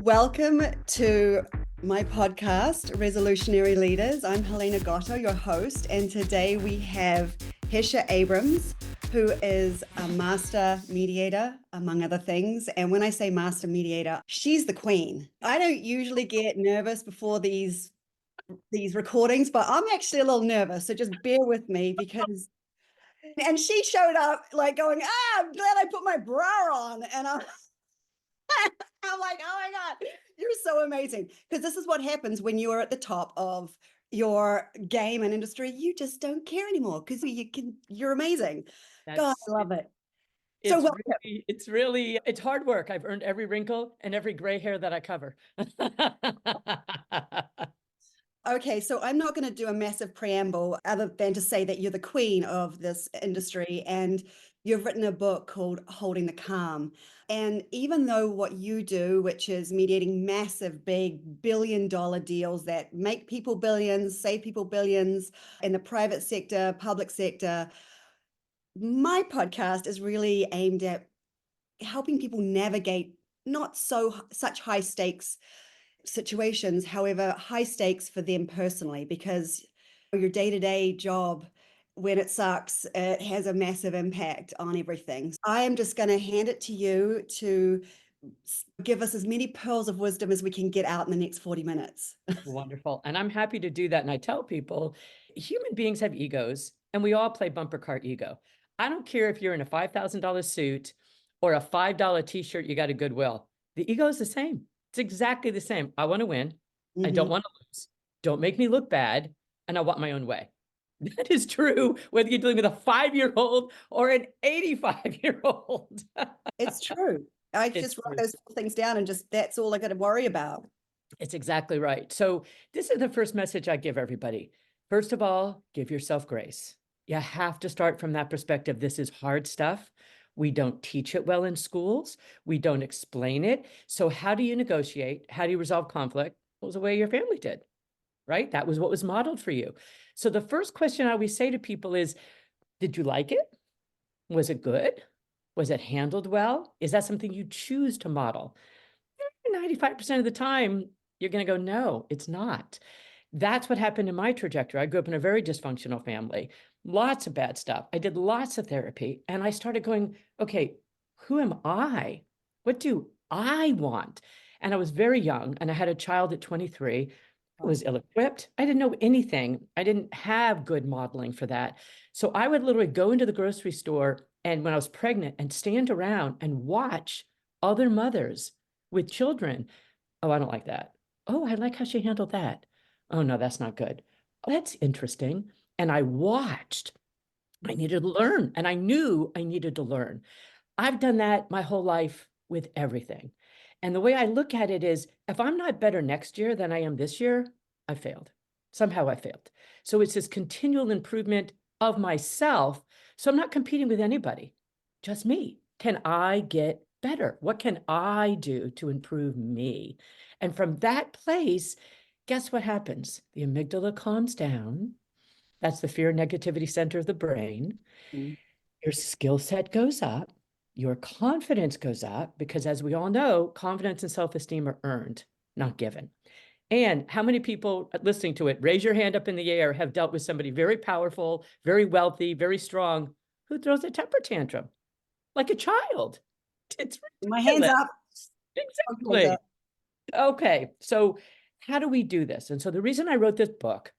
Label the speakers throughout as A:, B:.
A: Welcome to my podcast, Resolutionary Leaders. I'm Helena Gatto, your host, and today we have Hesha Abrams, who is a master mediator, among other things. And when I say master mediator, she's the queen. I don't usually get nervous before these recordings, but I'm actually a little nervous, so just bear with me because. And she showed up like going, I'm glad I put my bra on, and I'm like, oh my God, you're so amazing. Because this is what happens when you are at the top of your game and industry. You just don't care anymore because you're amazing. God, I love it. So
B: It's hard work. I've earned every wrinkle and every gray hair that I cover.
A: okay, so I'm not going to do a massive preamble other than to say that you're the queen of this industry and you've written a book called Holding the Calm. And even though what you do, which is mediating massive, big billion-dollar deals that make people billions, save people billions in the private sector, public sector, my podcast is really aimed at helping people navigate not such high stakes situations, however, high stakes for them personally, because your day-to-day job, when it sucks, it has a massive impact on everything. I am just going to hand it to you to give us as many pearls of wisdom as we can get out in the next 40 minutes.
B: Wonderful. And I'm happy to do that. And I tell people, human beings have egos, and we all play bumper cart ego. I don't care if you're in a $5,000 suit or a $5 t-shirt you got at Goodwill. The ego is the same. It's exactly the same. I want to win. I don't want to lose. Don't make me look bad. And I want my own way. That is true, whether you're dealing with a 5-year-old or an 85-year-old.
A: It's true. I just write those things down and just, that's all I got to worry about.
B: It's exactly right. So this is the first message I give everybody. First of all, give yourself grace. You have to start from that perspective. This is hard stuff. We don't teach it well in schools. We don't explain it. So how do you negotiate? How do you resolve conflict? It was the way your family did, right? That was what was modeled for you. So the first question I always say to people is, did you like it? Was it good? Was it handled well? Is that something you choose to model? 95% of the time, you're going to go, no, it's not. That's what happened in my trajectory. I grew up in a very dysfunctional family, lots of bad stuff. I did lots of therapy, and I started going, okay, who am I? What do I want? And I was very young, and I had a child at 23. I was ill-equipped. I didn't know anything. I didn't have good modeling for that. So I would literally go into the grocery store, and when I was pregnant, and stand around and watch other mothers with children. Oh, I don't like that. Oh, I like how she handled that. Oh, no, that's not good. Oh, that's interesting. And I watched. I needed to learn, and I knew I needed to learn. I've done that my whole life with everything. And the way I look at it is, if I'm not better next year than I am this year, I failed. Somehow I failed. So it's this continual improvement of myself. So I'm not competing with anybody, just me. Can I get better? What can I do to improve me? And from that place, guess what happens? The amygdala calms down. That's the fear and negativity center of the brain. Your skill set goes up. Your confidence goes up because, as we all know, confidence and self-esteem are earned, not given. And how many people listening to it, raise your hand up in the air, have dealt with somebody very powerful, very wealthy, very strong, who throws a temper tantrum like a child? It's ridiculous.
A: My hands up.
B: Exactly. Okay, so how do we do this? And so the reason I wrote this book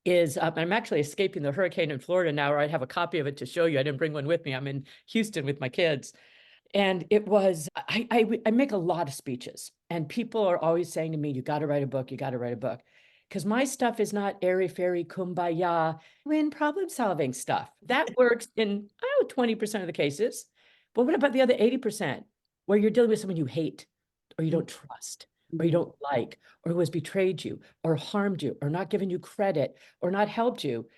B: is I'm actually escaping the hurricane in Florida now, or I'd have a copy of it to show you. I didn't bring one with me. I'm in Houston with my kids. And it was, I make a lot of speeches, and people are always saying to me, you got to write a book, you got to write a book. Because my stuff is not airy-fairy, kumbaya, win problem-solving stuff. That works in, 20% of the cases. But what about the other 80%, where you're dealing with someone you hate, or you don't trust, or you don't like, or who has betrayed you, or harmed you, or not given you credit, or not helped you?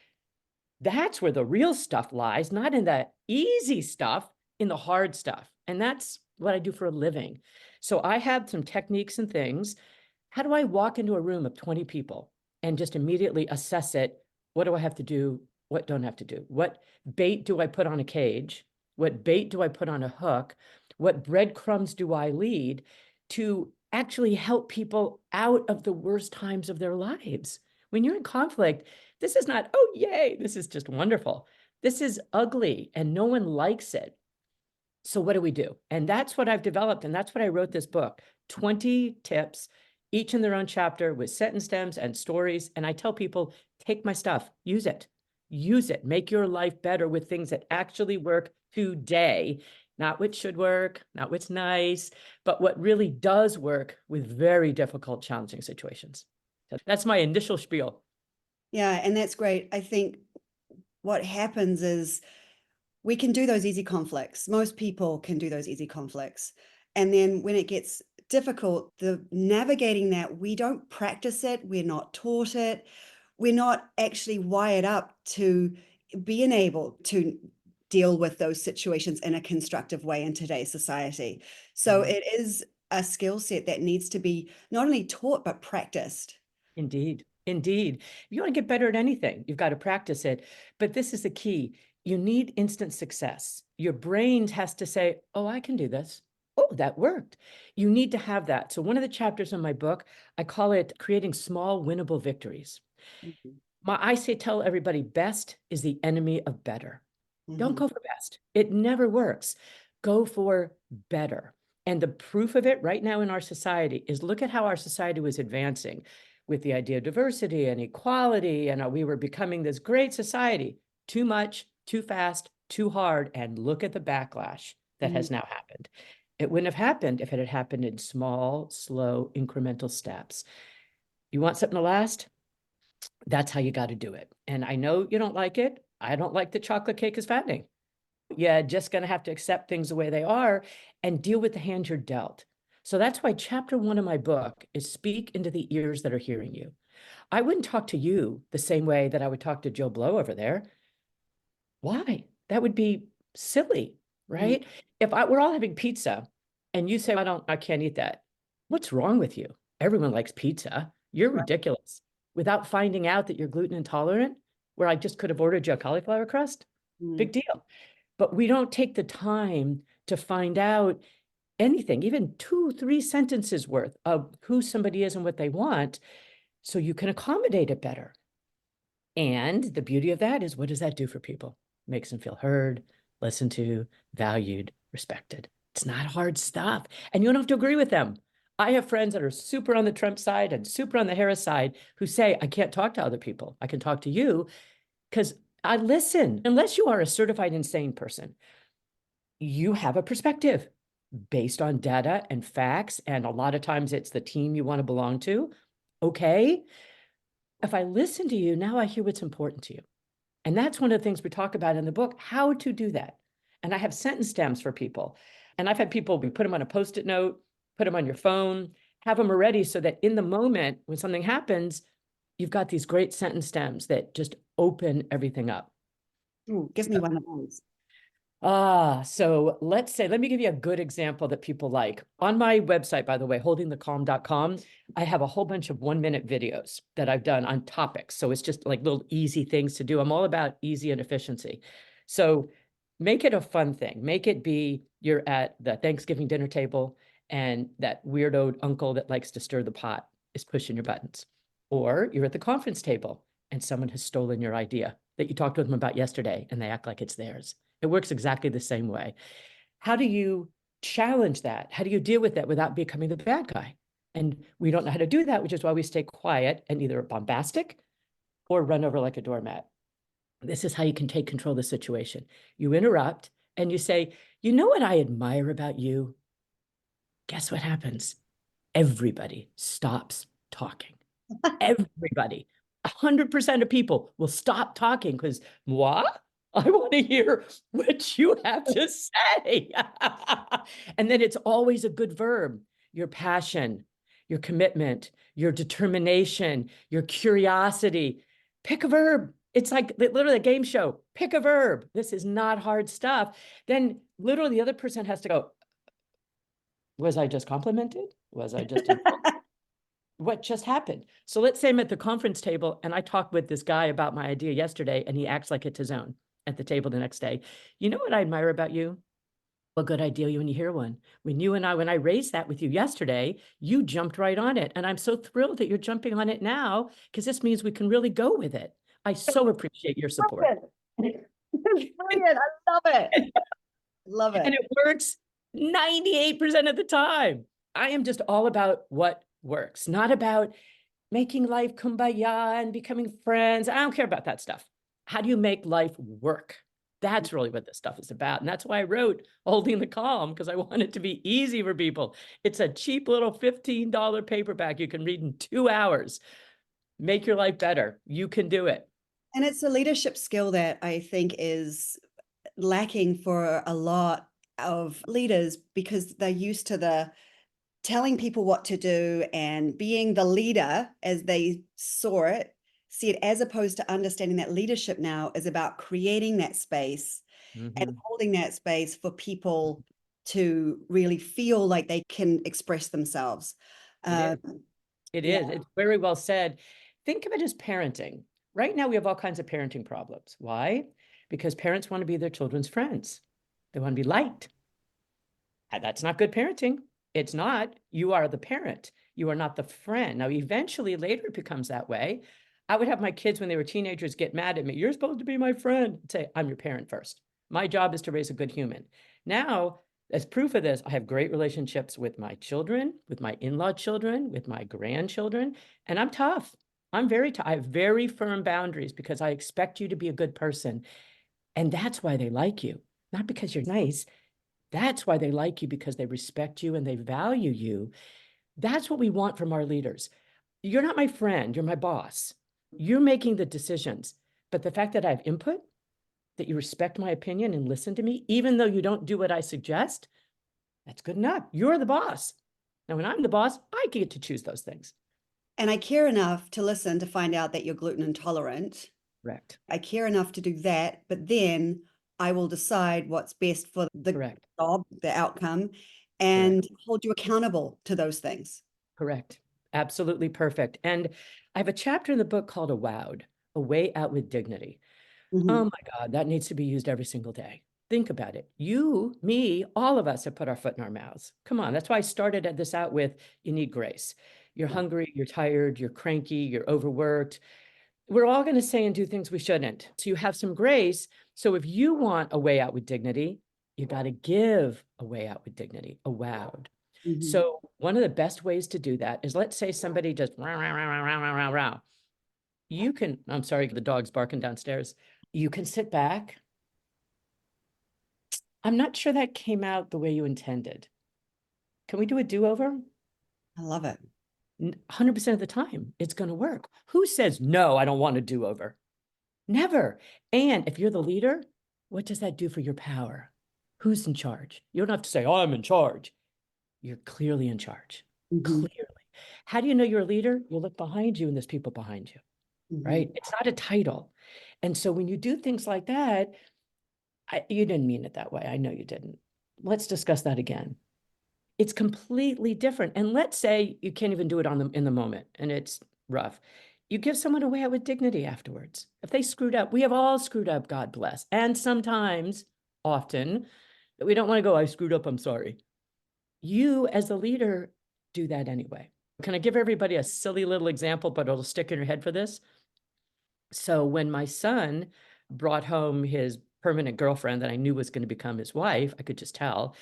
B: That's where the real stuff lies, not in the easy stuff, in the hard stuff. And that's what I do for a living. So I have some techniques and things. How do I walk into a room of 20 people and just immediately assess it? What do I have to do? What don't I have to do? What bait do I put on a cage? What bait do I put on a hook? What breadcrumbs do I lead to actually help people out of the worst times of their lives. When you're in conflict, this is not, oh, yay, this is just wonderful. This is ugly and no one likes it. So what do we do? And that's what I've developed. And that's what I wrote this book, 20 tips, each in their own chapter with sentence stems and stories. And I tell people, take my stuff, use it, make your life better with things that actually work today, not what should work, not what's nice, but what really does work with very difficult, challenging situations. So that's my initial spiel.
A: Yeah, and that's great. I think what happens is we can do those easy conflicts. Most people can do those easy conflicts. And then when it gets difficult, the navigating that, we don't practice it, we're not taught it, we're not actually wired up to being able to deal with those situations in a constructive way in today's society. So it is a skill set that needs to be not only taught but practiced.
B: Indeed. Indeed. If you want to get better at anything, you've got to practice it. But this is the key. You need instant success. Your brain has to say, oh, I can do this. Oh, that worked. You need to have that. So one of the chapters in my book, I call it creating small winnable victories.
A: Mhm.
B: I say, tell everybody, best is the enemy of better. Don't
A: Mhm.
B: go for best. It never works. Go for better. And the proof of it right now in our society is look at how our society was advancing with the idea of diversity and equality. And we were becoming this great society. Too much, too fast, too hard. And look at the backlash that
A: Mhm.
B: has now happened. It wouldn't have happened if it had happened in small, slow, incremental steps. You want something to last? That's how you got to do it. And I know you don't like it. I don't like the chocolate cake is fattening. Yeah, just going to have to accept things the way they are and deal with the hand you're dealt. So that's why chapter 1 of my book is speak into the ears that are hearing you. I wouldn't talk to you the same way that I would talk to Joe Blow over there. Why? That would be silly,
A: Mhm.
B: right? If we're all having pizza and you say, I can't eat that. What's wrong with you? Everyone likes pizza. You're
A: Right.
B: ridiculous. Without finding out that you're gluten intolerant, where I just could have ordered you a cauliflower crust,
A: Mhm.
B: big deal. But we don't take the time to find out anything, even 2, 3 sentences worth of who somebody is and what they want, so you can accommodate it better. And the beauty of that is, what does that do for people? Makes them feel heard, listened to, valued, respected. It's not hard stuff. And you don't have to agree with them. I have friends that are super on the Trump side and super on the Harris side who say, I can't talk to other people. I can talk to you because I listen. Unless you are a certified insane person, you have a perspective based on data and facts. And a lot of times it's the team you want to belong to. Okay. If I listen to you, now I hear what's important to you. And that's one of the things we talk about in the book, how to do that. And I have sentence stems for people. And I've had people, we put them on a Post-it note, put them on your phone, have them already so that in the moment when something happens, you've got these great sentence stems that just open everything up.
A: Ooh, give me one of those.
B: So let's say, let me give you a good example that people like. On my website, by the way, holdingthecalm.com, I have a whole bunch of 1-minute videos that I've done on topics. So it's just like little easy things to do. I'm all about easy and efficiency. So make it a fun thing. Make it be you're at the Thanksgiving dinner table and that weirdo uncle that likes to stir the pot is pushing your buttons. Or you're at the conference table and someone has stolen your idea that you talked to them about yesterday and they act like it's theirs. It works exactly the same way. How do you challenge that? How do you deal with that without becoming the bad guy? And we don't know how to do that, which is why we stay quiet and either bombastic or run over like a doormat. This is how you can take control of the situation. You interrupt and you say, you know what I admire about you? Guess what happens? Everybody stops talking. Everybody, 100% of people will stop talking because moi, I want to hear what you have to say. And then it's always a good verb. Your passion, your commitment, your determination, your curiosity. Pick a verb. It's like literally a game show. Pick a verb. This is not hard stuff. Then literally the other person has to go, was I just complimented? Was I just insulted? What just happened? So let's say I'm at the conference table and I talked with this guy about my idea yesterday and he acts like it's his own at the table the next day. You know what I admire about you? Well, good idea when you hear one. When I raised that with you yesterday, you jumped right on it. And I'm so thrilled that you're jumping on it now, because this means we can really go with it. I so appreciate your support.
A: Brilliant. Brilliant. I love it. Love
B: And
A: it.
B: it works 98% of the time. I am just all about what works, not about making life kumbaya and becoming friends. I don't care about that stuff. How do you make life work? That's really what this stuff is about. And that's why I wrote Holding the Calm, because I want it to be easy for people. It's a cheap little $15 paperback you can read in 2 hours. Make your life better. You can do it.
A: And it's a leadership skill that I think is lacking for a lot of leaders because they're used to the telling people what to do and being the leader as they see it, as opposed to understanding that leadership now is about creating that space and
B: Mhm.
A: holding that space for people to really feel like they can express themselves.
B: It
A: Um,
B: is. It
A: yeah.
B: is. It's very well said. Think of it as parenting. Right now, we have all kinds of parenting problems. Why? Because parents want to be their children's friends. They want to be liked. And that's not good parenting. It's not. You are the parent. You are not the friend. Now, eventually, later it becomes that way. I would have my kids when they were teenagers get mad at me. You're supposed to be my friend. I'd say, I'm your parent first. My job is to raise a good human. Now, as proof of this, I have great relationships with my children, with my in-law children, with my grandchildren, and I'm tough. I'm very tough. I have very firm boundaries because I expect you to be a good person. And that's why they like you, not because you're nice. That's why they like you, because they respect you and they value you. That's what we want from our leaders. You're not my friend, you're my boss. You're making the decisions. But the fact that I have input, that you respect my opinion and listen to me, even though you don't do what I suggest, that's good enough. You're the boss. Now, when I'm the boss, I get to choose those things.
A: And I care enough to listen to find out that you're gluten intolerant.
B: Correct.
A: I care enough to do that, but then I will decide what's best for the
B: Correct.
A: job, the outcome,
B: Correct.
A: and hold you accountable to those things.
B: Correct. Absolutely perfect. And I have a chapter in the book called Awowed, A Way Out with Dignity. Oh
A: Mhm.
B: my God, that needs to be used every single day. Think about it. You, me, all of us have put our foot in our mouths. Come on. That's why I started this out with you need grace. You're
A: Yeah.
B: hungry, you're tired, you're cranky, you're overworked. We're all going to say and do things we shouldn't. So you have some grace. So if you want a way out with dignity, you got to give a way out with dignity, Awowed.
A: Mhm.
B: So one of the best ways to do that is, let's say somebody just rah, rah, rah, rah, rah, rah, rah, rah. You can, I'm sorry, the dog's barking downstairs. You can sit back. I'm not sure that came out the way you intended. Can we do a do-over?
A: I love it.
B: 100% of the time, it's going to work. Who says, no, I don't want a do-over? Never. And if you're the leader, what does that do for your power? Who's in charge? You don't have to say, oh, I'm in charge. You're clearly in charge.
A: Mhm.
B: Clearly. How do you know you're a leader? You look behind you and there's people behind you,
A: Mhm.
B: right? It's not a title. And so when you do things like that, you didn't mean it that way. I know you didn't. Let's discuss that again. It's completely different. And let's say you can't even do it in the moment and it's rough. You give someone away out with dignity afterwards. If they screwed up, we have all screwed up, God bless. And sometimes, often, we don't want to go, I screwed up, I'm sorry. You, as the leader, do that anyway. Can I give everybody a silly little example, but it'll stick in your head for this? So when my son brought home his permanent girlfriend that I knew was going to become his wife, I could just tell.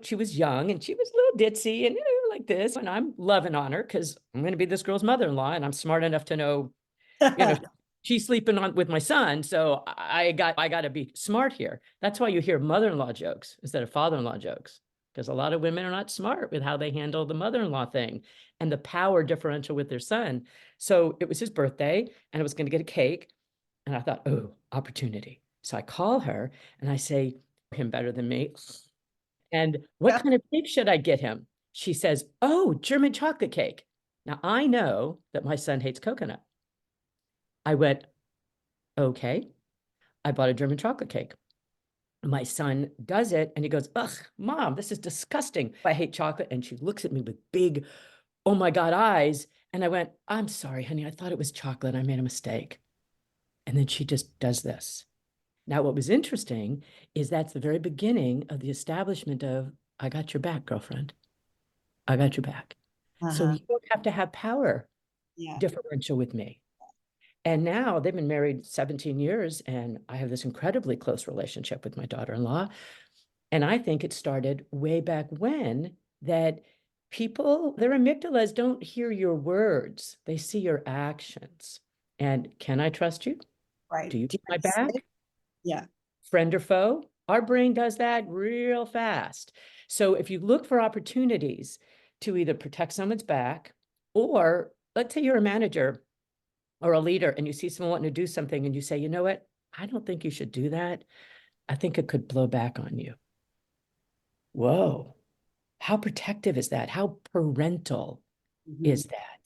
B: She was young and she was a little ditzy and like this. And I'm loving on her because I'm going to be this girl's mother-in-law and I'm smart enough to know, you know, she's sleeping on with my son. So I got to be smart here. That's why you hear mother-in-law jokes instead of father-in-law jokes, because a lot of women are not smart with how they handle the mother-in-law thing and the power differential with their son. So it was his birthday and I was going to get a cake. And I thought, oh, opportunity. So I call her and I say, him better than me. And what
A: Yeah.
B: kind of cake should I get him? She says, oh, German chocolate cake. Now I know that my son hates coconut. I went, okay. I bought a German chocolate cake. My son does it and he goes, ugh, mom, this is disgusting. I hate chocolate. And she looks at me with big, oh my God, eyes. And I went, I'm sorry, honey. I thought it was chocolate. I made a mistake. And then she just does this. Now, what was interesting is that's the very beginning of the establishment of, I got your back, girlfriend. I got your back. So
A: Uh-huh.
B: you don't have to have power
A: Yeah.
B: differential with me. And now they've been married 17 years, and I have this incredibly close relationship with my daughter-in-law. And I think it started way back when that people, their amygdalas don't hear your words, they see your actions. And can I trust you?
A: Right.
B: Do you
A: Do you
B: have my
A: have to say it?
B: back?
A: Yeah.
B: Friend or foe? Our brain does that real fast. So if you look for opportunities to either protect someone's back, or let's say you're a manager or a leader and you see someone wanting to do something and you say, you know what? I don't think you should do that. I think it could blow back on you. Whoa. How protective is that? How parental
A: Mhm.
B: is that?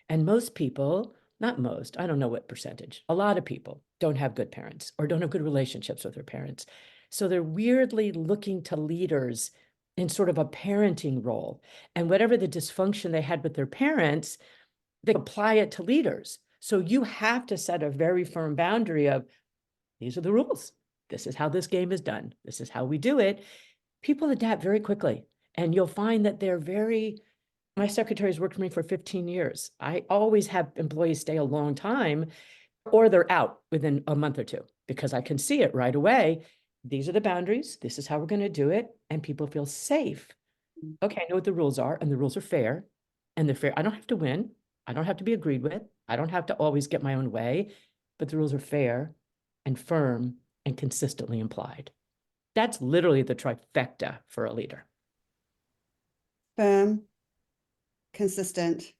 B: And most people, not most, I don't know what percentage, a lot of people don't have good parents or don't have good relationships with their parents. So they're weirdly looking to leaders in sort of a parenting role. And whatever the dysfunction they had with their parents, they apply it to leaders. So you have to set a very firm boundary of, these are the rules. This is how this game is done. This is how we do it. People adapt very quickly. And you'll find that they're very, my secretary's worked for me for 15 years. I always have employees stay a long time, or they're out within a month or two because I can see it right away. These are the boundaries. This is how we're going to do it. And people feel safe. Okay, I know what the rules are, and the rules are fair. And they're fair. I don't have to win. I don't have to be agreed with. I don't have to always get my own way, but the rules are fair and firm and consistently implied. That's literally the trifecta for a leader.
A: Firm, consistent,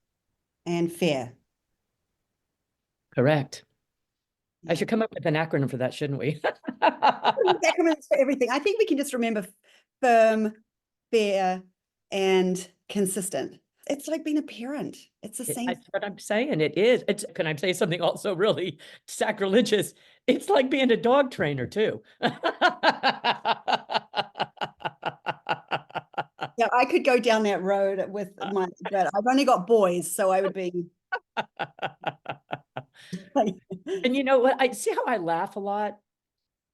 A: and fair.
B: Correct. I
A: Yeah.
B: should come up with an acronym for that, shouldn't we?
A: Acronyms for everything. I think we can just remember firm, fair, and consistent. It's like being a parent. It's the same.
B: That's what I'm saying. It is. It's, can I say something also really sacrilegious? It's like being a dog trainer too.
A: Yeah, I could go down that road with my, but I've only got boys, so I would be like,
B: And you know what? I see how I laugh a lot.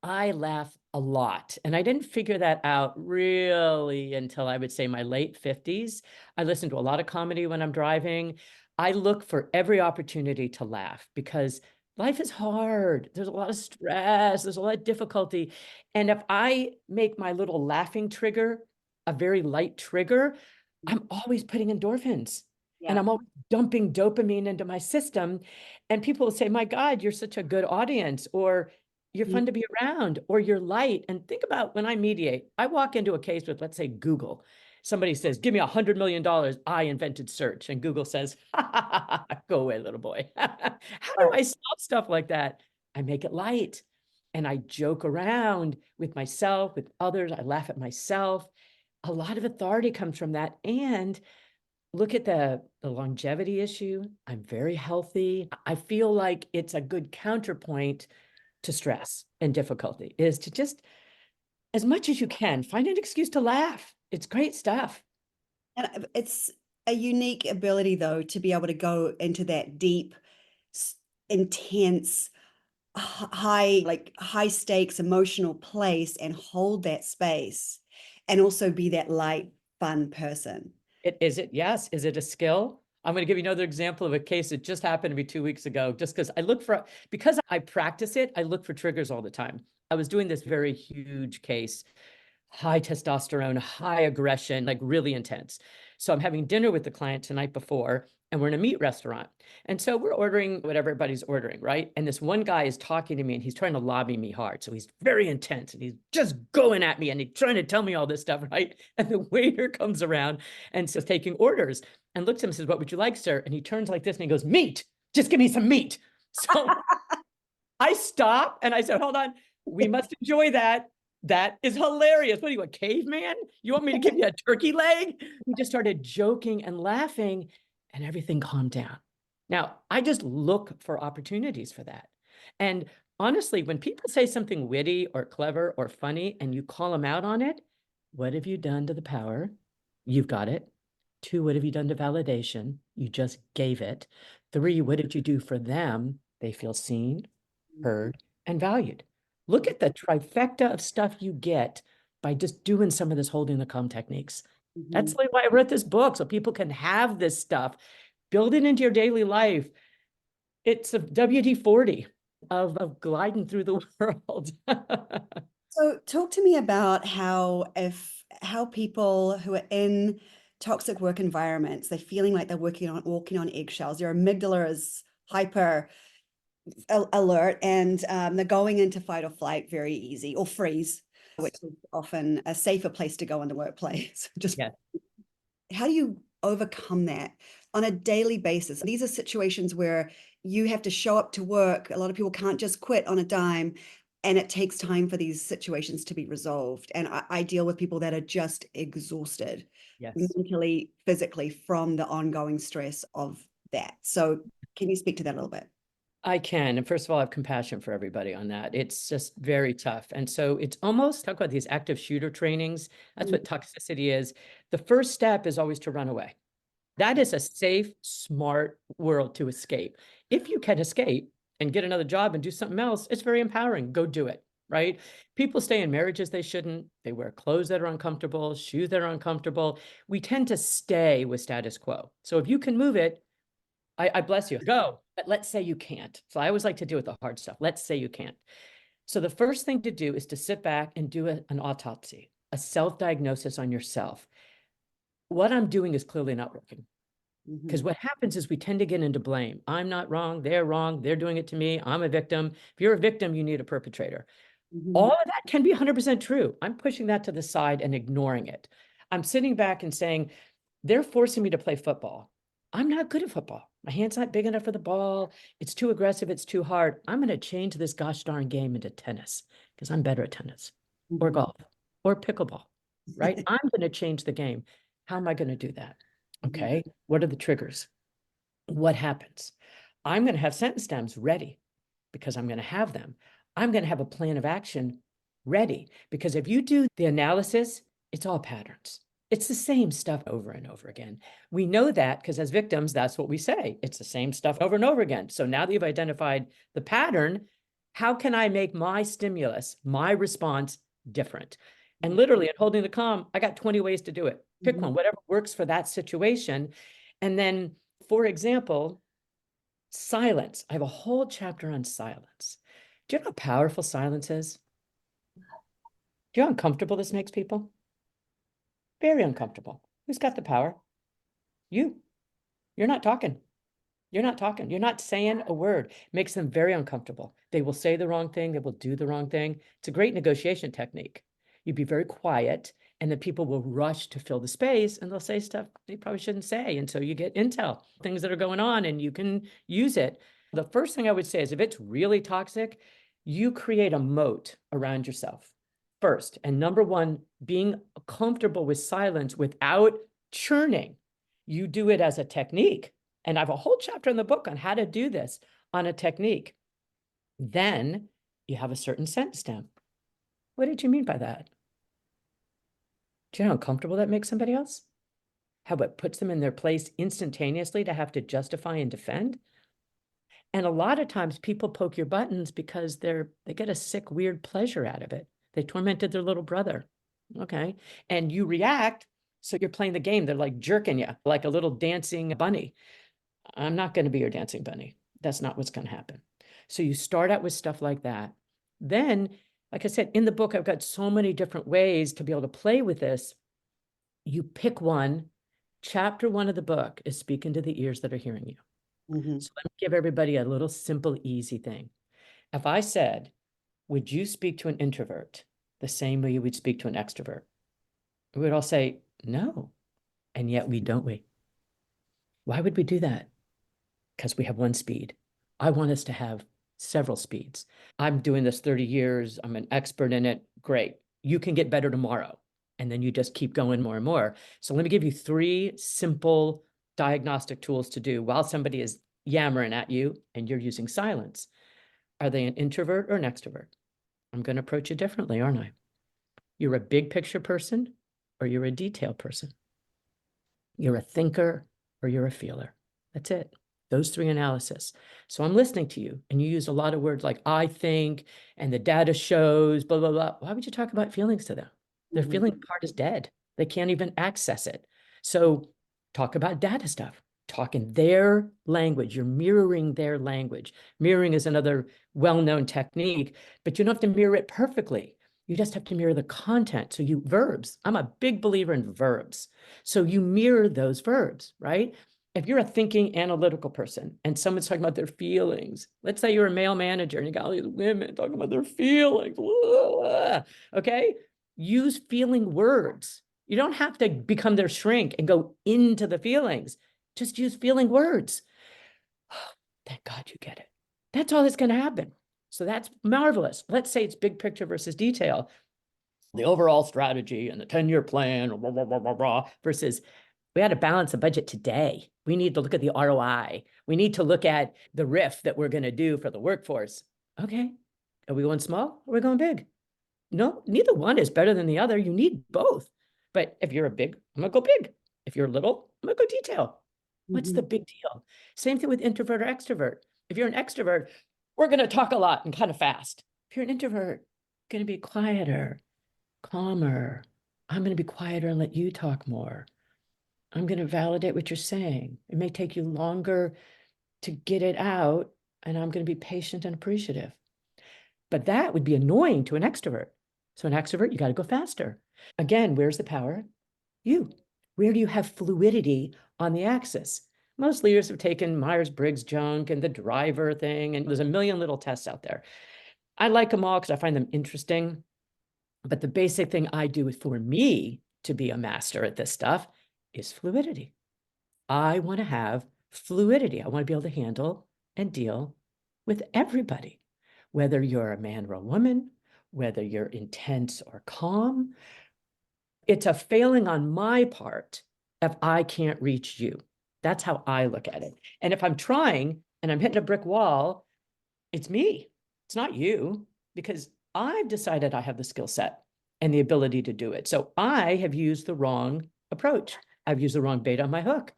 B: I laugh a lot. And I didn't figure that out really until I would say my late 50s. I listen to a lot of comedy when I'm driving. I look for every opportunity to laugh because life is hard. There's a lot of stress, there's a lot of difficulty. And if I make my little laughing trigger a very light trigger, I'm always putting endorphins and
A: yeah.
B: I'm always dumping dopamine into my system. And people will say, my God, you're such a good audience, or you're
A: Mhm.
B: fun to be around, or you're light. And think about when I mediate, I walk into a case with, let's say, Google. Somebody says, give me $100 million. I invented search. And Google says, go away, little boy. How do
A: Right.
B: I solve stuff like that? I make it light and I joke around with myself, with others. I laugh at myself. A lot of authority comes from that. And look at the longevity issue. I'm very healthy. I feel like it's a good counterpoint to stress and difficulty, is to just, as much as you can, find an excuse to laugh. It's great stuff.
A: And it's a unique ability, though, to be able to go into that deep, intense, high stakes emotional place and hold that space and also be that light, fun person.
B: Is it? Yes. Is it a skill? I'm going to give you another example of a case that just happened to me 2 weeks ago, just because I practice it, I look for triggers all the time. I was doing this very huge case, high testosterone, high aggression, like really intense. So I'm having dinner with the client tonight before, and we're in a meat restaurant. And so we're ordering what everybody's ordering, right? And this one guy is talking to me and he's trying to lobby me hard. So he's very intense and he's just going at me and he's trying to tell me all this stuff, right? And the waiter comes around and says, taking orders, and looks at him and says, what would you like, sir? And he turns like this and he goes, meat, just give me some meat. So I stop and I said, hold on, we must enjoy that. That is hilarious. What are you, a caveman? You want me to give you a turkey leg? We just started joking and laughing and everything calmed down. Now, I just look for opportunities for that. And honestly, when people say something witty or clever or funny and you call them out on it, what have you done to the power? You've got it. 2, what have you done to validation? You just gave it. 3, what did you do for them? They feel seen, heard, and valued. Look at the trifecta of stuff you get by just doing some of this holding the calm techniques. That's
A: Mhm.
B: why I wrote this book, so people can have this stuff, build it into your daily life. It's a WD-40 of gliding through the world.
A: So talk to me about how people who are in toxic work environments, they're feeling like they're walking on eggshells. Your amygdala is hyper alert, and they're going into fight or flight very easy, or freeze, which is often a safer place to go in the workplace. Just
B: Yeah.
A: how do you overcome that on a daily basis? These are situations where you have to show up to work. A lot of people can't just quit on a dime, and it takes time for these situations to be resolved. And I deal with people that are just exhausted
B: Yes.
A: mentally, physically from the ongoing stress of that. So can you speak to that a little bit?
B: I can. And first of all, I have compassion for everybody on that. It's just very tough. And so it's almost, talk about these active shooter trainings. That's what toxicity is. The first step is always to run away. That is a safe, smart world to escape. If you can escape and get another job and do something else, it's very empowering. Go do it, right? People stay in marriages they shouldn't. They wear clothes that are uncomfortable, shoes that are uncomfortable. We tend to stay with status quo. So if you can move it, I bless you. Go. But let's say you can't. So I always like to deal with the hard stuff. Let's say you can't. So the first thing to do is to sit back and do an autopsy, a self-diagnosis on yourself. What I'm doing is clearly not working. Because
A: Mhm.
B: what happens is we tend to get into blame. I'm not wrong. They're doing it to me. I'm a victim. If you're a victim, you need a perpetrator. All
A: Mhm.
B: of that can be 100% true. I'm pushing that to the side and ignoring it. I'm sitting back and saying, they're forcing me to play football. I'm not good at football. My hand's not big enough for the ball. It's too aggressive. It's too hard. I'm going to change this gosh darn game into tennis because I'm better at tennis or
A: Mhm.
B: golf or pickleball, right? I'm going to change the game. How am I going to do that?
A: Mhm.
B: Okay. What are the triggers? What happens? I'm going to have sentence stems ready because I'm going to have them. I'm going to have a plan of action ready because if you do the analysis, it's all patterns. It's the same stuff over and over again. We know that because as victims, that's what we say. It's the same stuff over and over again. So now that you've identified the pattern, how can I make my stimulus, my response different? And literally at holding the calm, I got 20 ways to do it. Pick
A: Mhm.
B: one, whatever works for that situation. And then, for example, silence. I have a whole chapter on silence. Do you know how powerful silence is? Do you know how uncomfortable this makes people? Very uncomfortable. Who's got the power? You. You're not talking. You're not talking. You're not saying a word. It makes them very uncomfortable. They will say the wrong thing. They will do the wrong thing. It's a great negotiation technique. You'd be very quiet, and then people will rush to fill the space, and they'll say stuff they probably shouldn't say. And so you get intel, things that are going on, and you can use it. The first thing I would say is if it's really toxic, you create a moat around yourself first. And number one, being comfortable with silence without churning. You do it as a technique. And I have a whole chapter in the book on how to do this on a technique. Then you have a certain sentence stem. What did you mean by that? Do you know how uncomfortable that makes somebody else? How it puts them in their place instantaneously to have to justify and defend? And a lot of times people poke your buttons because they get a sick, weird pleasure out of it. They tormented their little brother. Okay. And you react. So you're playing the game. They're like jerking you like a little dancing bunny. I'm not going to be your dancing bunny. That's not what's going to happen. So you start out with stuff like that. Then, like I said, in the book, I've got so many different ways to be able to play with this. You pick one. Chapter one of the book is speaking to the ears that are hearing you.
A: Mhm.
B: So let me give everybody a little simple, easy thing. If I said, would you speak to an introvert the same way you would speak to an extrovert? We would all say, no. And yet don't we? Why would we do that? Because we have one speed. I want us to have several speeds. I'm doing this 30 years. I'm an expert in it. Great. You can get better tomorrow. And then you just keep going more and more. So let me give you three simple diagnostic tools to do while somebody is yammering at you and you're using silence. Are they an introvert or an extrovert? I'm going to approach you differently, aren't I? You're a big picture person or you're a detail person. You're a thinker or you're a feeler. That's it. those three analysis. So I'm listening to you, and you use a lot of words like I think, and the data shows, blah, blah, blah. Why would you talk about feelings to them? Their
A: Mhm.
B: feeling part is dead. They can't even access it. So talk about data stuff. Talk in their language. You're mirroring their language. Mirroring is another well-known technique, but you don't have to mirror it perfectly. You just have to mirror the content. So you verbs. I'm a big believer in verbs. So you mirror those verbs, right? If you're a thinking analytical person and someone's talking about their feelings, let's say you're a male manager and you got all these women talking about their feelings, okay? Use feeling words. You don't have to become their shrink and go into the feelings. Just use feeling words. Thank God you get it. That's all that's going to happen. So that's marvelous. Let's say it's big picture versus detail. The overall strategy and the 10-year plan, rah, rah, rah, rah, rah, versus we had to balance a budget today. We need to look at the ROI. We need to look at the RIF that we're going to do for the workforce. Okay. Are we going small? Or are we going big? No, neither one is better than the other. You need both. But if you're a big, I'm going to go big. If you're little, I'm going to go detail. What's the
A: Mhm.
B: big deal? Same thing with introvert or extrovert. If you're an extrovert, we're going to talk a lot and kind of fast. If you're an introvert, going to be quieter, calmer. I'm going to be quieter and let you talk more. I'm going to validate what you're saying. It may take you longer to get it out, and I'm going to be patient and appreciative. But that would be annoying to an extrovert. So an extrovert, you got to go faster. Again, where's the power? You. Where do you have fluidity on the axis? Most leaders have taken Myers-Briggs junk and the driver thing, and there's a million little tests out there. I like them all because I find them interesting. But the basic thing I do for me to be a master at this stuff is fluidity. I want to have fluidity. I want to be able to handle and deal with everybody, whether you're a man or a woman, whether you're intense or calm. It's a failing on my part if I can't reach you. That's how I look at it. And if I'm trying and I'm hitting a brick wall, it's me. It's not you, because I've decided I have the skill set and the ability to do it. So I have used the wrong approach. I've used the wrong bait on my hook.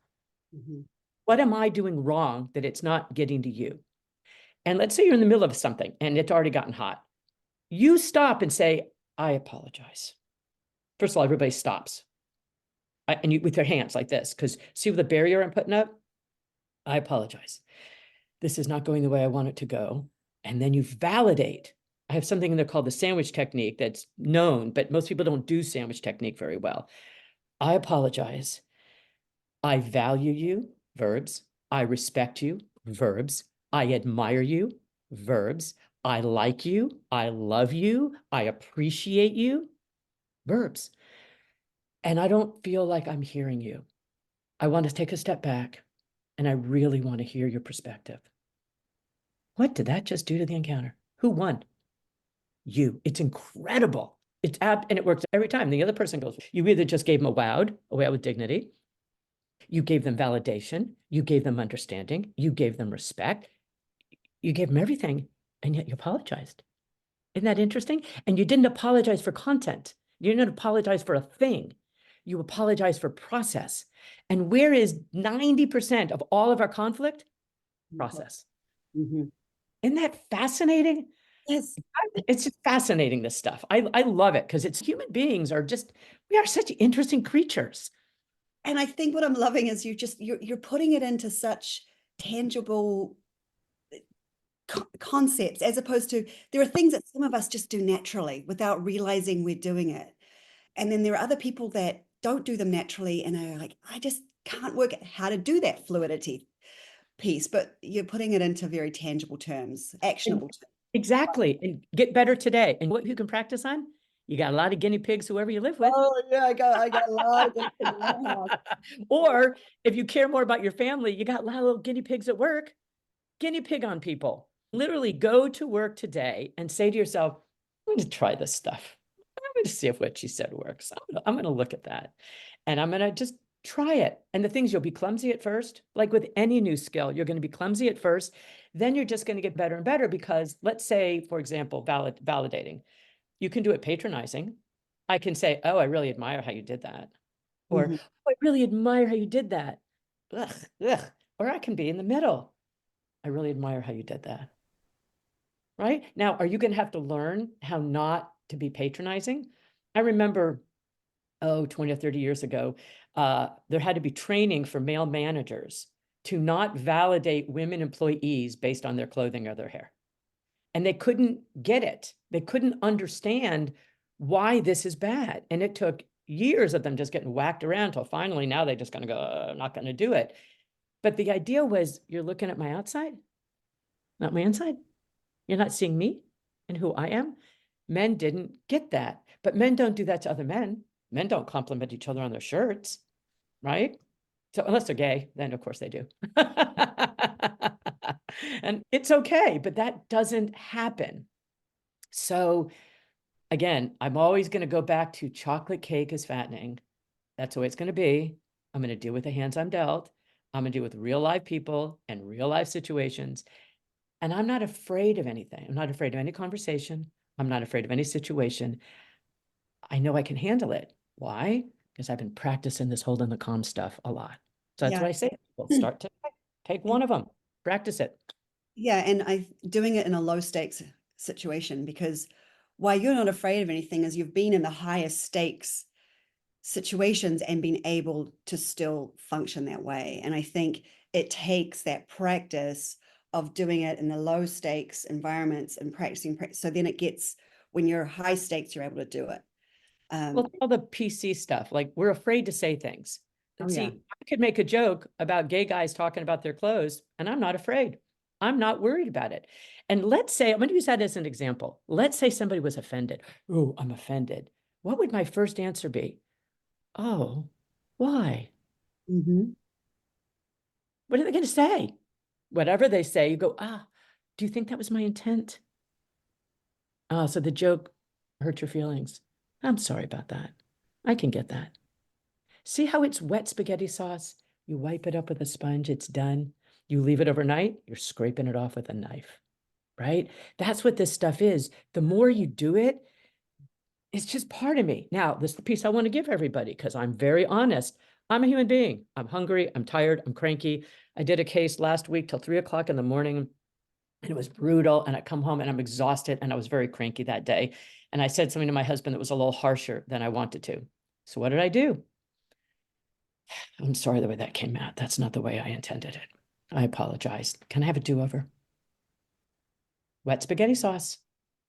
A: Mhm.
B: What am I doing wrong that it's not getting to you? And let's say you're in the middle of something and it's already gotten hot. You stop and say, I apologize. First of all, everybody stops. And you with their hands like this, because see the barrier I'm putting up? I apologize. This is not going the way I want it to go. And then you validate. I have something in there called the sandwich technique that's known, but most people don't do sandwich technique very well. I apologize. I value you, verbs. I respect you, verbs. I admire you, verbs. I like you. I love you. I appreciate you, verbs. And I don't feel like I'm hearing you. I want to take a step back and I really want to hear your perspective. What did that just do to the encounter? Who won? You. It's incredible. And it works every time. The other person goes, you either just gave them a wow with dignity. You gave them validation. You gave them understanding. You gave them respect. You gave them everything, and yet you apologized. Isn't that interesting? And you didn't apologize for content. You didn't apologize for a thing. You apologize for process. And where is 90% of all of our conflict? Process.
A: Mhm.
B: Isn't that fascinating?
A: Yes.
B: It's just fascinating, this stuff. I love it because it's human beings are just, we are such interesting creatures.
A: And I think what I'm loving is you're putting it into such tangible concepts, as opposed to there are things that some of us just do naturally without realizing we're doing it. And then there are other people that don't do them naturally and are like, I just can't work out how to do that fluidity piece. But you're putting it into very tangible terms,
B: And
A: actionable terms.
B: exactly. And get better today. And what you can practice on, you got a lot of guinea pigs, whoever you live with.
A: Oh yeah, I got a lot of things in my house.
B: Or if you care more about your family, you got a lot of little guinea pigs at work. Guinea pig on people. Literally go to work today and say to yourself, I'm going to try this stuff. I'm going to see if what she said works. I'm going to look at that. And I'm going to just try it. And the things, you'll be clumsy at first. Like with any new skill, you're going to be clumsy at first. Then you're just going to get better and better because let's say, for example, validating. You can do it patronizing. I can say, oh, I really admire how you did that. Or,
A: Mhm.
B: oh, I really admire how you did that. Ugh, ugh. or I can be in the middle. I really admire how you did that. Right? Now, are you going to have to learn how not to be patronizing? I remember, 20 or 30 years ago, there had to be training for male managers to not validate women employees based on their clothing or their hair. And they couldn't get it. They couldn't understand why this is bad. And it took years of them just getting whacked around till finally now they're just going to go, I'm not going to do it. But the idea was, you're looking at my outside, not my inside. You're not seeing me and who I am. Men didn't get that, but men don't do that to other men. Men don't compliment each other on their shirts, right? So unless they're gay, then of course they do. And it's okay, but that doesn't happen. So again, I'm always going to go back to chocolate cake is fattening. That's the way it's going to be. I'm going to deal with the hands I'm dealt. I'm going to deal with real life people and real life situations. And I'm not afraid of anything. I'm not afraid of any conversation. I'm not afraid of any situation. I know I can handle it. Why? Because I've been practicing this holding the calm stuff a lot. So that's
A: Yeah.
B: what I say. Well, start to take one of them, practice it.
A: Yeah, and I doing it in a low stakes situation, because why you're not afraid of anything is you've been in the highest stakes situations and been able to still function that way. And I think it takes that practice of doing it in the low stakes environments and practicing. So then it gets, when you're high stakes, you're able to do it.
B: Well, all the PC stuff, like we're afraid to say things.
A: Oh
B: See,
A: yeah.
B: I could make a joke about gay guys talking about their clothes, and I'm not afraid. I'm not worried about it. And let's say, I'm going to use that as an example. Let's say somebody was offended. Oh, I'm offended. What would my first answer be? Oh, why?
A: Hmm.
B: What are they going to say? Whatever they say, you go, do you think that was my intent? So the joke hurt your feelings. I'm sorry about that. I can get that. See how it's wet spaghetti sauce? You wipe it up with a sponge, it's done. You leave it overnight, you're scraping it off with a knife, right? That's what this stuff is. The more you do it, it's just part of me. Now, this is the piece I want to give everybody because I'm very honest. I'm a human being. I'm hungry, I'm tired, I'm cranky. I did a case last week till 3 o'clock in the morning, and it was brutal. And I come home and I'm exhausted, and I was very cranky that day. And I said something to my husband that was a little harsher than I wanted to. So what did I do? I'm sorry the way that came out. That's not the way I intended it. I apologize. Can I have a do-over? Wet spaghetti sauce.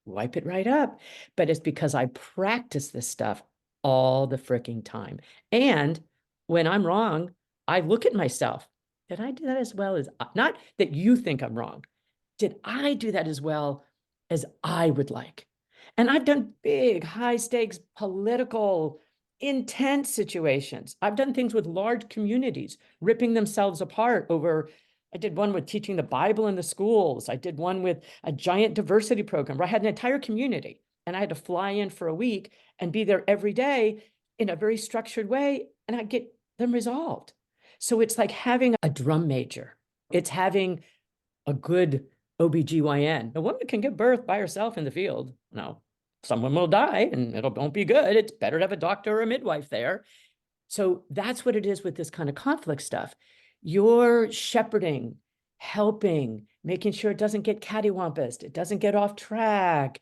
B: Wipe it right up. But it's because I practice this stuff all the freaking time. And when I'm wrong, I look at myself. Did I do that as well as, not that you think I'm wrong. Did I do that as well as I would like? And I've done big, high stakes, political, intense situations. I've done things with large communities ripping themselves apart over. I did one with teaching the Bible in the schools. I did one with a giant diversity program where I had an entire community and I had to fly in for a week and be there every day in a very structured way, and I get them resolved. So it's like having a drum major. It's having a good OBGYN. A woman can give birth by herself in the field. No, someone will die and it won't be good. It's better to have a doctor or a midwife there. So that's what it is with this kind of conflict stuff. You're shepherding, helping, making sure it doesn't get cattywampus, it doesn't get off track.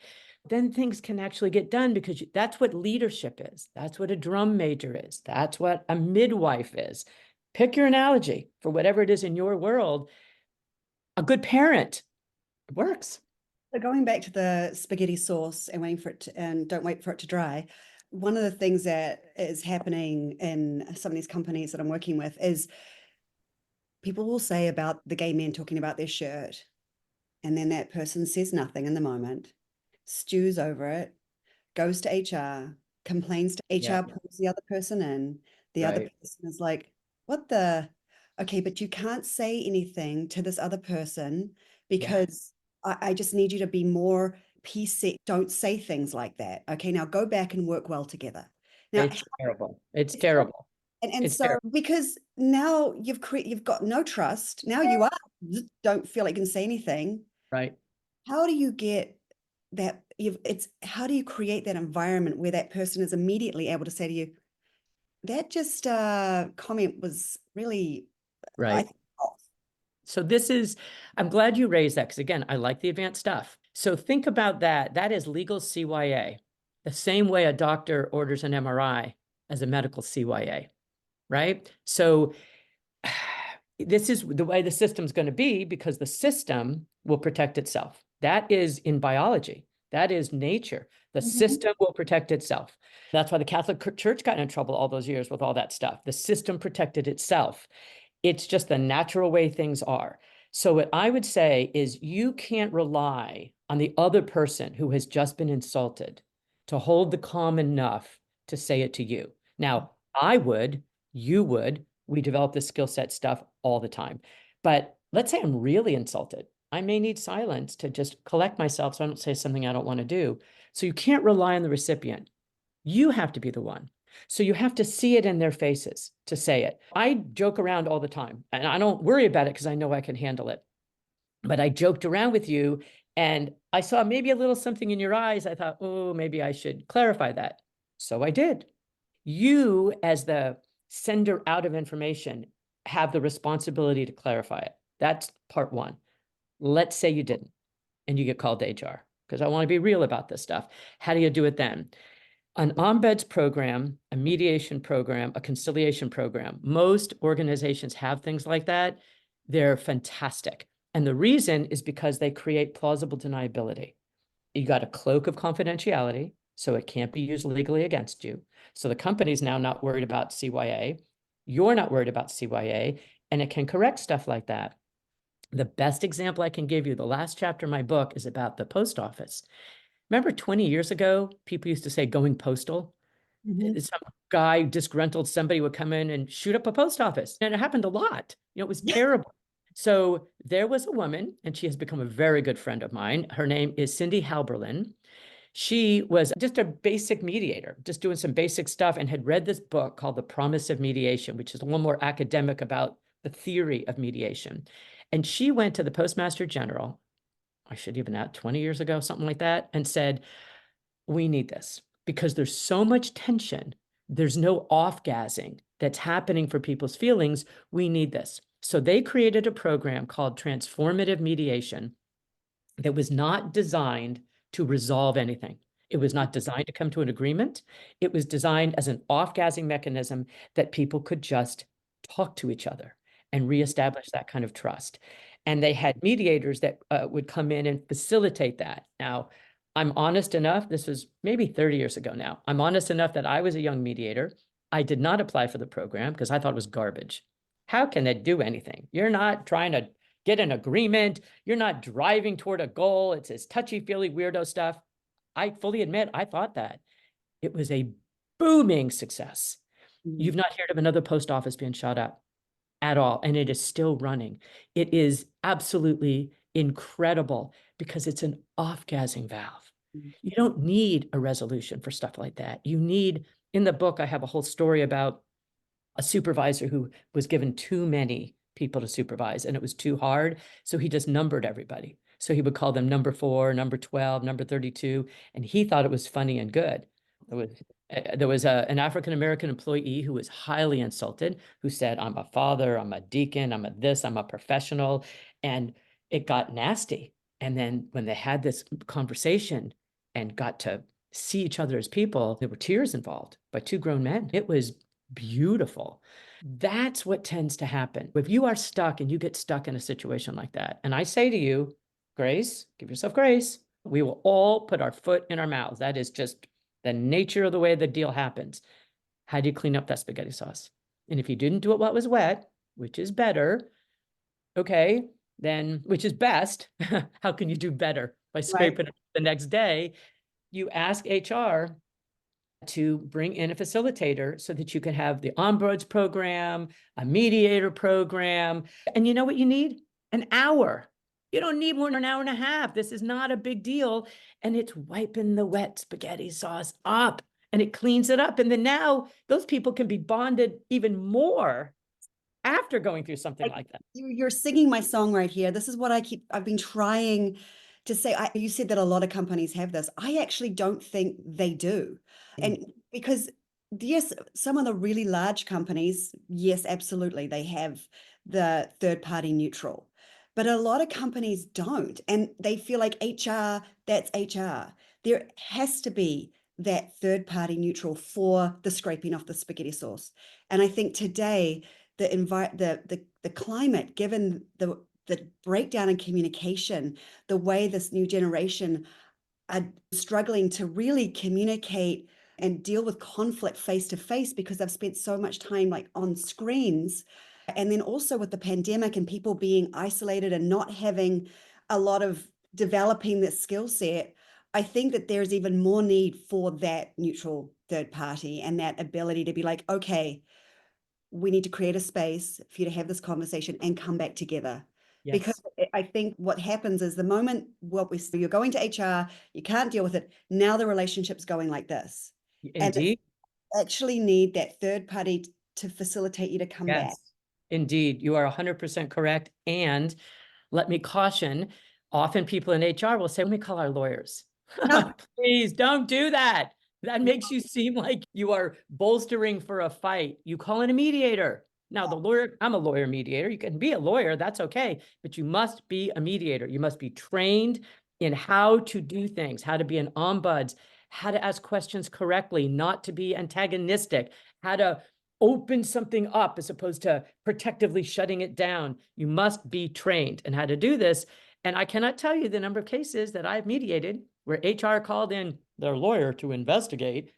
B: Then things can actually get done because that's what leadership is. That's what a drum major is. That's what a midwife is. Pick your analogy for whatever it is in your world. A good parent works.
A: So going back to the spaghetti sauce and waiting for it to, and don't wait for it to dry. One of the things that is happening in some of these companies that I'm working with is people will say about the gay men talking about their shirt, and then that person says nothing in the moment, stews over it, goes to HR, complains to
B: Yeah,
A: HR, pulls the other person in. The other
B: right.
A: person is like, what the? Okay, but you can't say anything to this other person
B: Yeah,
A: because I just need you to be more PC. Don't say things like that. Okay, now go back and work well together. Now,
B: it's terrible. It's
A: it's terrible.
B: terrible.
A: And
B: It's
A: so
B: terrible.
A: because now you've got no trust. Now you don't feel like you can say anything.
B: Right.
A: How do you get that? It's how do you create that environment where that person is immediately able to say to you, that just comment was really, I
B: Right.
A: think, off.
B: So I'm glad you raised that because again, I like the advanced stuff. So think about that. That is legal CYA, the same way a doctor orders an MRI as a medical CYA, right? So this is the way the system's going to be because the system will protect itself. That is in biology. That is nature. The system will protect itself. That's why the Catholic Church got in trouble all those years with all that stuff. The system protected itself. It's just the natural way things are. So what I would say is you can't rely on the other person who has just been insulted to hold the calm enough to say it to you. Now, I would, you would, we develop this skill set stuff all the time. But let's say I'm really insulted. I may need silence to just collect myself so I don't say something I don't want to do. So you can't rely on the recipient. You have to be the one. So you have to see it in their faces to say it. I joke around all the time and I don't worry about it because I know I can handle it. But I joked around with you and I saw maybe a little something in your eyes. I thought, oh, maybe I should clarify that. So I did. You, as the sender out of information, have the responsibility to clarify it. That's part one. Let's say you didn't and you get called to HR because I want to be real about this stuff. How do you do it then? An ombuds program, a mediation program, a conciliation program. Most organizations have things like that. They're fantastic. And the reason is because they create plausible deniability. You got a cloak of confidentiality, so it can't be used legally against you. So the company's now not worried about CYA. You're not worried about CYA, and it can correct stuff like that. The best example I can give you, the last chapter of my book is about the post office. Remember 20 years ago, people used to say going postal? Some guy, disgruntled somebody would come in and shoot up a post office. And it happened a lot. It was terrible. So there was a woman, and she has become a very good friend of mine. Her name is Cindy Halberlin. She was just a basic mediator, just doing some basic stuff, and had read this book called The Promise of Mediation, which is a little more academic about the theory of mediation. And she went to the Postmaster General, I should even add 20 years ago, something like that, and said, we need this because there's so much tension. There's no off-gassing that's happening for people's feelings. We need this. So they created a program called Transformative Mediation that was not designed to resolve anything. It was not designed to come to an agreement. It was designed as an off-gassing mechanism that people could just talk to each other and reestablish that kind of trust. And they had mediators that would come in and facilitate that. Now, I'm honest enough, this was maybe 30 years ago now. I'm honest enough that I was a young mediator. I did not apply for the program because I thought it was garbage. How can it do anything? You're not trying to get an agreement. You're not driving toward a goal. It's this touchy-feely weirdo stuff. I fully admit I thought that. It was a booming success. You've not heard of another post office being shot up at all, and it is still running. It is absolutely incredible because it's an off-gassing valve. You don't need a resolution for stuff like that. You need, in the book, I have a whole story about a supervisor who was given too many people to supervise and it was too hard. So he just numbered everybody. So he would call them number 4, number 12, number 32, and he thought it was funny and good. There was an African-American employee who was highly insulted, who said, I'm a father, I'm a deacon, I'm a this, I'm a professional. And it got nasty. And then when they had this conversation and got to see each other as people, there were tears involved by 2 grown men. It was beautiful. That's what tends to happen. If you are stuck and you get stuck in a situation like that, and I say to you, Grace, give yourself grace. We will all put our foot in our mouths. That is just the nature of the way the deal happens. How do you clean up that spaghetti sauce? And if you didn't do it while it was wet, which is better, okay, then, which is best, how can you do better? By scraping it the next day, you ask HR to bring in a facilitator so that you can have the ombuds program, a mediator program. And you know what you need? An hour. You don't need more than an hour and a half. This is not a big deal. And it's wiping the wet spaghetti sauce up and it cleans it up. And then now those people can be bonded even more after going through something like that.
A: You're singing my song right here. This is what I've been trying to say. You said that a lot of companies have this. I actually don't think they do. And because yes, some of the really large companies, yes, absolutely, they have the third party neutral. But a lot of companies don't, and they feel like HR, that's HR. There has to be that third party neutral for the scraping off the spaghetti sauce. And I think today the climate, given the breakdown in communication, the way this new generation are struggling to really communicate and deal with conflict face to face because they've spent so much time like on screens. And then also with the pandemic and people being isolated and not having a lot of developing this skill set, I think that there's even more need for that neutral third party and that ability to be like, okay, we need to create a space for you to have this conversation and come back together. Because
B: Yes,
A: I think what happens is the moment you're going to HR, you can't deal with it. Now the relationship's going like this. And it's
B: indeed.
A: actually need that third party to facilitate you to come back.
B: Yes, indeed. You are 100% correct. And let me caution, often people in HR will say, let me call our lawyers.
A: No,
B: Please don't do that. That makes you seem like you are bolstering for a fight. You call in a mediator. Now, the lawyer, I'm a lawyer mediator. You can be a lawyer, that's okay, but you must be a mediator. You must be trained in how to do things, how to be an ombuds, how to ask questions correctly, not to be antagonistic, how to open something up as opposed to protectively shutting it down. You must be trained in how to do this. And I cannot tell you the number of cases that I've mediated where HR called in their lawyer to investigate.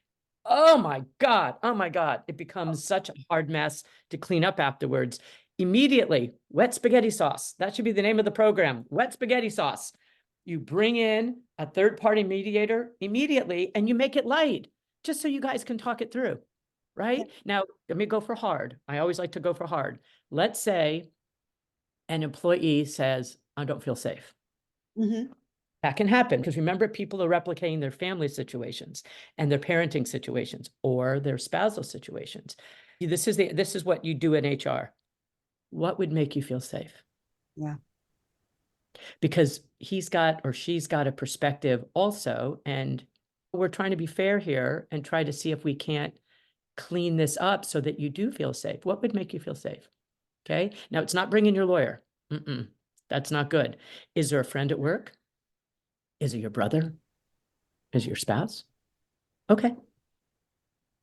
B: Oh my God. Oh my God. It becomes such a hard mess to clean up afterwards. Immediately, wet spaghetti sauce. That should be the name of the program. Wet spaghetti sauce. You bring in a third-party mediator immediately and you make it light, just so you guys can talk it through. Right? Now, let me go for hard. I always like to go for hard. Let's say an employee says, I don't feel safe.
A: Mm-hmm.
B: That can happen because remember, people are replicating their family situations and their parenting situations or their spousal situations. This is what you do in HR. What would make you feel safe?
A: Yeah.
B: Because he's got or she's got a perspective also, and we're trying to be fair here and try to see if we can't clean this up so that you do feel safe. What would make you feel safe? Okay. Now, it's not bringing your lawyer. That's not good. Is there a friend at work? Is it your brother? Is it your spouse? Okay.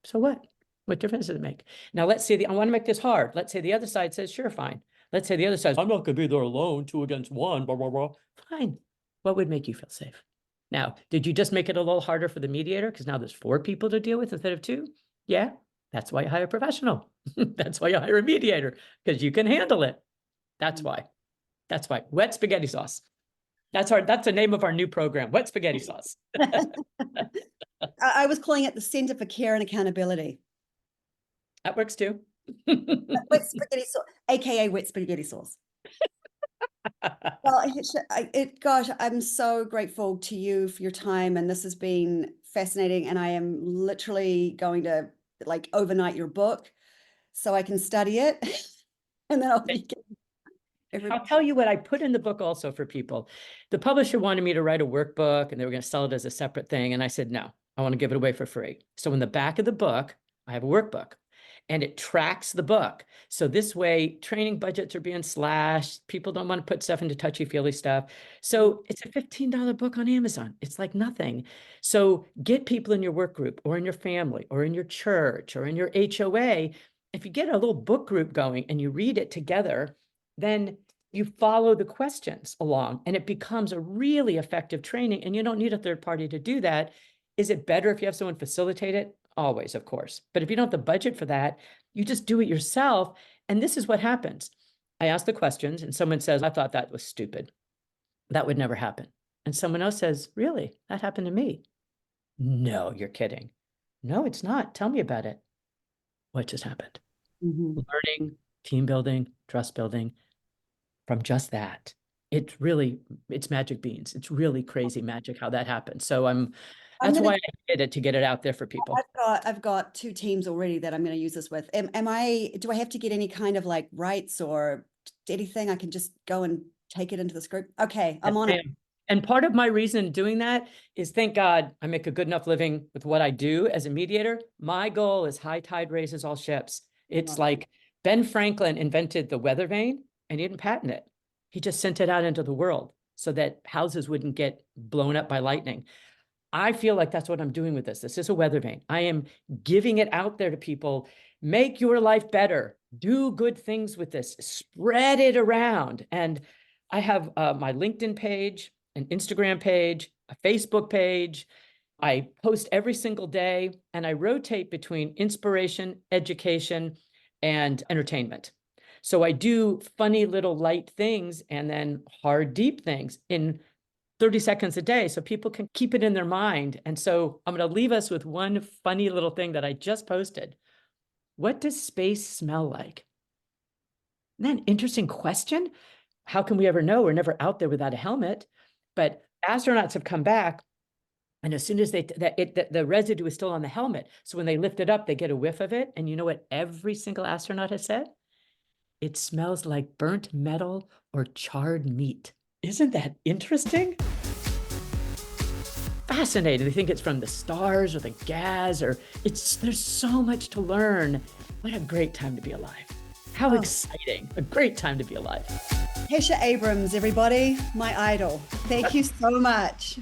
B: So what? What difference does it make? Now, let's say I want to make this hard. Let's say the other side says, sure, fine. Let's say the other side, I'm not going to be there alone, 2 against 1, blah, blah, blah. Fine. What would make you feel safe? Now, did you just make it a little harder for the mediator? Because now there's 4 people to deal with instead of 2? Yeah, that's why you hire a professional. That's why you hire a mediator, because you can handle it. That's why. That's why. Wet spaghetti sauce. That's the name of our new program, Wet Spaghetti Sauce.
A: I was calling it the Center for Care and Accountability.
B: That works too.
A: Wet spaghetti sauce, aka wet spaghetti sauce. Well, gosh, I'm so grateful to you for your time, and this has been fascinating. And I am literally going to like overnight your book so I can study it, and then I'll be
B: I'll tell you what I put in the book also for people. The publisher wanted me to write a workbook and they were going to sell it as a separate thing. And I said, no, I want to give it away for free. So in the back of the book, I have a workbook and it tracks the book. So this way, training budgets are being slashed. People don't want to put stuff into touchy-feely stuff. So it's a $15 book on Amazon. It's like nothing. So get people in your work group or in your family or in your church or in your HOA. If you get a little book group going and you read it together, then you follow the questions along and it becomes a really effective training, and you don't need a third party to do that. Is it better if you have someone facilitate it? Always, of course. But if you don't have the budget for that, you just do it yourself. And this is what happens. I ask the questions and someone says, I thought that was stupid. That would never happen. And someone else says, really? That happened to me. No, you're kidding. No, it's not. Tell me about it. What just happened? Learning, team building, trust building from just that. It's magic beans. It's really crazy magic how that happens. So that's why I did it, to get it out there for people.
A: I've got 2 teams already that I'm going to use this with. Do I have to get any kind of like rights or anything? I can just go and take it into this group. Okay, I'm on it.
B: And part of my reason in doing that is, thank God I make a good enough living with what I do as a mediator. My goal is high tide raises all ships. It's like Ben Franklin invented the weather vane and he didn't patent it. He just sent it out into the world so that houses wouldn't get blown up by lightning. I feel like that's what I'm doing with this. This is a weather vane. I am giving it out there to people. Make your life better. Do good things with this. Spread it around. And I have my LinkedIn page, an Instagram page, a Facebook page. I post every single day, and I rotate between inspiration, education, and entertainment. So I do funny little light things and then hard, deep things in 30 seconds a day so people can keep it in their mind. And so I'm going to leave us with one funny little thing that I just posted. What does space smell like? Isn't that an interesting question? How can we ever know? We're never out there without a helmet. But astronauts have come back, and as soon as the residue is still on the helmet. So when they lift it up, they get a whiff of it. And you know what every single astronaut has said? It smells like burnt metal or charred meat. Isn't that interesting? Fascinating. They think it's from the stars or the gas, or there's so much to learn. What a great time to be alive. How exciting. A great time to be alive.
A: Hesha Abrams, everybody, my idol. Thank you so much.